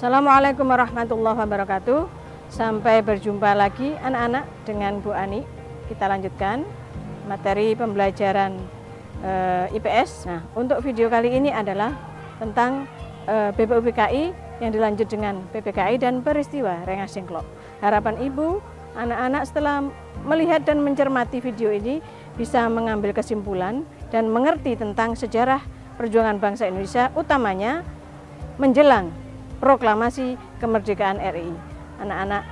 Assalamualaikum warahmatullahi wabarakatuh. Sampai berjumpa lagi anak-anak dengan Bu Ani. Kita lanjutkan materi pembelajaran IPS. Nah, untuk video kali ini adalah tentang BPUPKI yang dilanjut dengan PPKI dan peristiwa Rengas Dengklok. Harapan Ibu, anak-anak setelah melihat dan mencermati video ini bisa mengambil kesimpulan dan mengerti tentang sejarah perjuangan bangsa Indonesia, utamanya menjelang proklamasi kemerdekaan RI. Anak-anak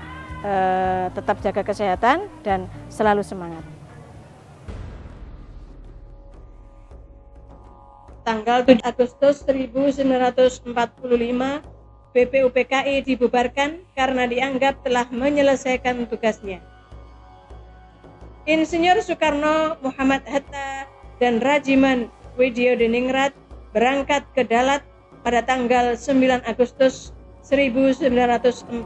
tetap jaga kesehatan dan selalu semangat. Tanggal 7 Agustus 1945, BPUPKI dibubarkan karena dianggap telah menyelesaikan tugasnya. Insinyur Soekarno, Muhammad Hatta, dan Rajiman Widyodiningrat berangkat ke Dalat pada tanggal 9 Agustus 1945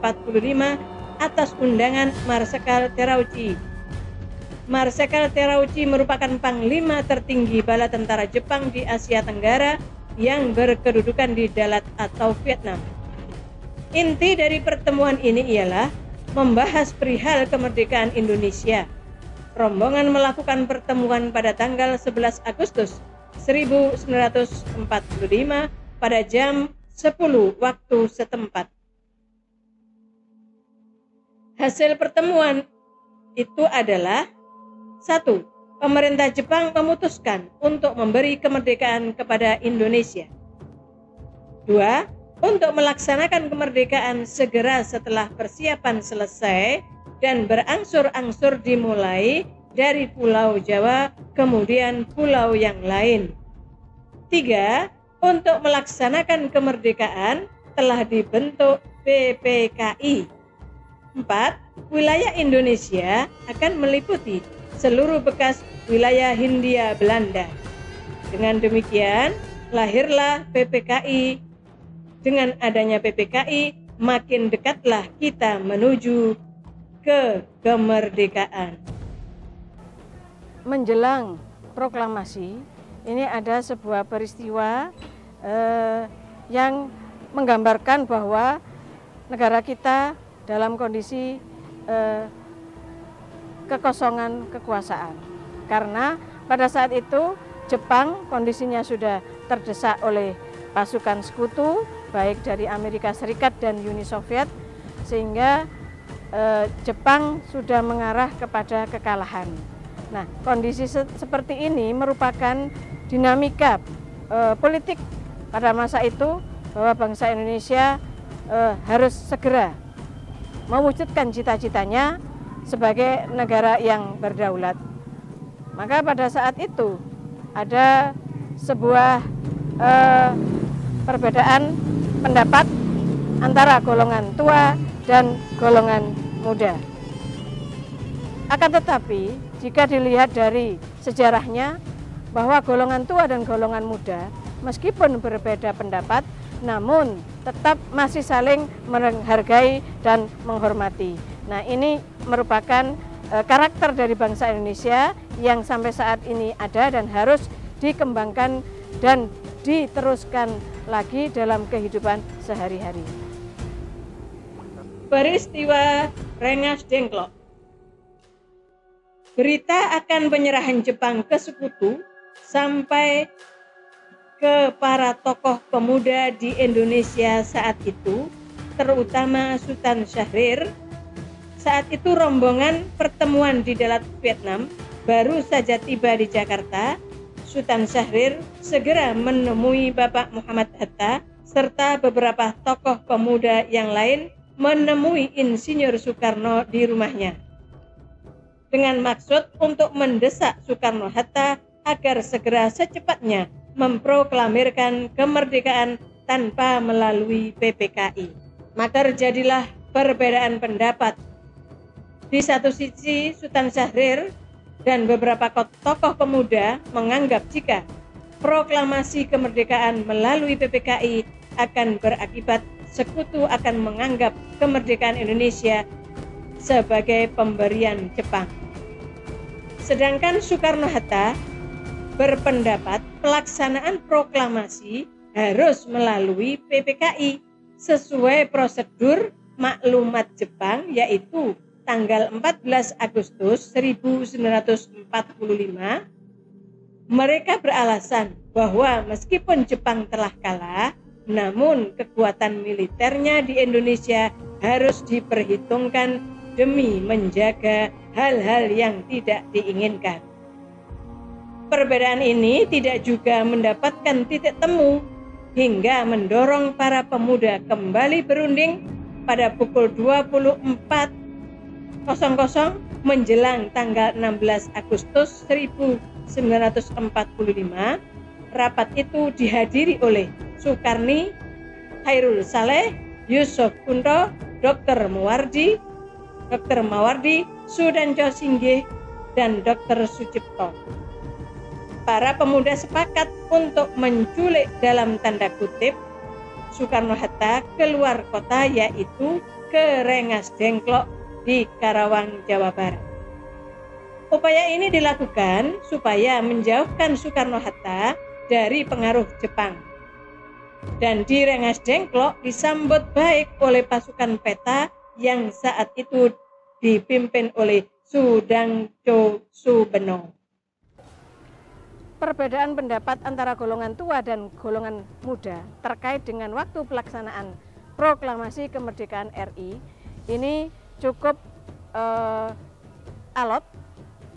atas undangan Marsikal Terauchi. Marsikal Terauchi merupakan panglima tertinggi bala tentara Jepang di Asia Tenggara yang berkedudukan di Dalat atau Vietnam. Inti dari pertemuan ini ialah membahas perihal kemerdekaan Indonesia. Rombongan melakukan pertemuan pada tanggal 11 Agustus 1945 pada jam 10 waktu setempat. Hasil pertemuan itu adalah: 1. Pemerintah Jepang memutuskan untuk memberi kemerdekaan kepada Indonesia. 2. Untuk melaksanakan kemerdekaan segera setelah persiapan selesai dan berangsur-angsur dimulai dari Pulau Jawa kemudian pulau yang lain. 3. Untuk melaksanakan kemerdekaan telah dibentuk PPKI. 4. Wilayah Indonesia akan meliputi seluruh bekas wilayah Hindia Belanda. Dengan demikian, lahirlah PPKI. Dengan adanya PPKI, makin dekatlah kita menuju ke kemerdekaan. Menjelang proklamasi, ini ada sebuah peristiwa yang menggambarkan bahwa negara kita dalam kondisi kekosongan kekuasaan. Karena pada saat itu Jepang kondisinya sudah terdesak oleh pasukan sekutu, baik dari Amerika Serikat dan Uni Soviet, sehingga Jepang sudah mengarah kepada kekalahan. Nah, kondisi seperti ini merupakan dinamika politik pada masa itu, bahwa bangsa Indonesia harus segera mewujudkan cita-citanya sebagai negara yang berdaulat. Maka pada saat itu ada sebuah perbedaan pendapat antara golongan tua dan golongan muda. Akan tetapi jika dilihat dari sejarahnya, bahwa golongan tua dan golongan muda meskipun berbeda pendapat, namun tetap masih saling menghargai dan menghormati. Nah, ini merupakan karakter dari bangsa Indonesia yang sampai saat ini ada dan harus dikembangkan dan diteruskan lagi dalam kehidupan sehari-hari. Peristiwa Rengas Dengklok. Berita akan penyerahan Jepang ke sekutu sampai ke para tokoh pemuda di Indonesia saat itu, terutama Sultan Syahrir. Saat itu rombongan pertemuan di Dalat, Vietnam baru saja tiba di Jakarta. Sultan Syahrir segera menemui Bapak Muhammad Hatta serta beberapa tokoh pemuda yang lain menemui Insinyur Soekarno di rumahnya dengan maksud untuk mendesak Soekarno-Hatta agar segera secepatnya memproklamirkan kemerdekaan tanpa melalui PPKI. Maka terjadilah perbedaan pendapat. Di satu sisi, Sultan Syahrir dan beberapa tokoh pemuda menganggap jika proklamasi kemerdekaan melalui PPKI akan berakibat sekutu akan menganggap kemerdekaan Indonesia sebagai pemberian Jepang. Sedangkan Soekarno-Hatta berpendapat pelaksanaan proklamasi harus melalui PPKI sesuai prosedur maklumat Jepang, yaitu tanggal 14 Agustus 1945, mereka beralasan bahwa meskipun Jepang telah kalah, namun kekuatan militernya di Indonesia harus diperhitungkan demi menjaga hal-hal yang tidak diinginkan. Perbedaan ini tidak juga mendapatkan titik temu hingga mendorong para pemuda kembali berunding pada pukul 24.00 menjelang tanggal 16 Agustus 1945. Rapat itu dihadiri oleh Sukarni, Khairul Saleh, Yusuf Kunto, Dr. Mawardi, Sudanco Singgih, dan Dr. Sucipto. Para pemuda sepakat untuk menculik dalam tanda kutip Soekarno-Hatta keluar kota, yaitu ke Rengas Dengklok di Karawang, Jawa Barat. Upaya ini dilakukan supaya menjauhkan Soekarno-Hatta dari pengaruh Jepang. Dan di Rengas Dengklok disambut baik oleh pasukan peta yang saat itu dipimpin oleh Sudanco Subeno. Perbedaan pendapat antara golongan tua dan golongan muda terkait dengan waktu pelaksanaan proklamasi kemerdekaan RI ini cukup alot.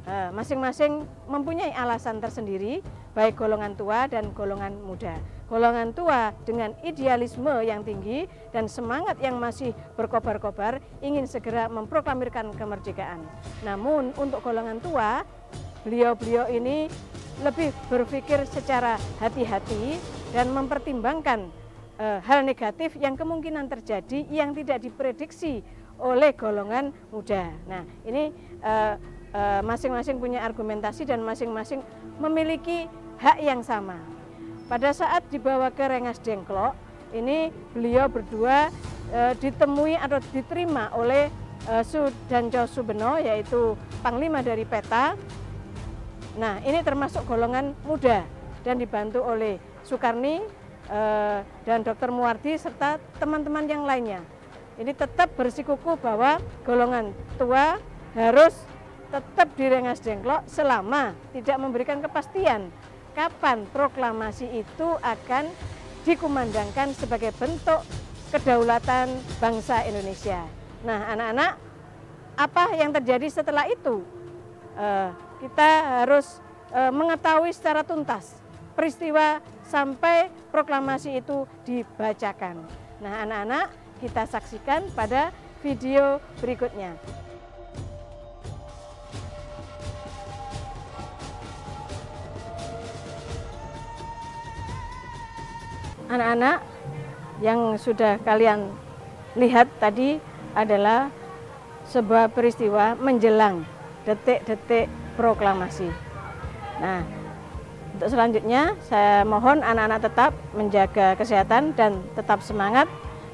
Masing-masing mempunyai alasan tersendiri, baik golongan tua dan golongan muda. Golongan tua dengan idealisme yang tinggi dan semangat yang masih berkobar-kobar ingin segera memproklamirkan kemerdekaan. Namun untuk golongan tua, beliau-beliau ini lebih berpikir secara hati-hati dan mempertimbangkan hal negatif yang kemungkinan terjadi yang tidak diprediksi oleh golongan muda. Nah, ini masing-masing punya argumentasi dan masing-masing memiliki hak yang sama. Pada saat dibawa ke Rengas Dengklok, ini beliau berdua ditemui atau diterima oleh Sudanco Subeno, yaitu Panglima dari Peta. Nah, ini termasuk golongan muda dan dibantu oleh Sukarni dan Dr. Mawardi serta teman-teman yang lainnya. Ini tetap bersikukuh bahwa golongan tua harus tetap di Rengas Dengklok selama tidak memberikan kepastian kapan proklamasi itu akan dikumandangkan sebagai bentuk kedaulatan bangsa Indonesia. Nah, anak-anak, apa yang terjadi setelah itu? Kita harus mengetahui secara tuntas peristiwa sampai proklamasi itu dibacakan. Nah, anak-anak, kita saksikan pada video berikutnya. Anak-anak, yang sudah kalian lihat tadi adalah sebuah peristiwa menjelang detik-detik proklamasi. Nah, untuk selanjutnya saya mohon anak-anak tetap menjaga kesehatan dan tetap semangat,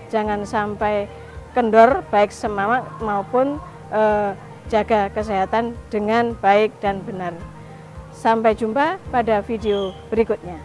jangan sampai kendor baik semangat maupun jaga kesehatan dengan baik dan benar. Sampai jumpa pada video berikutnya.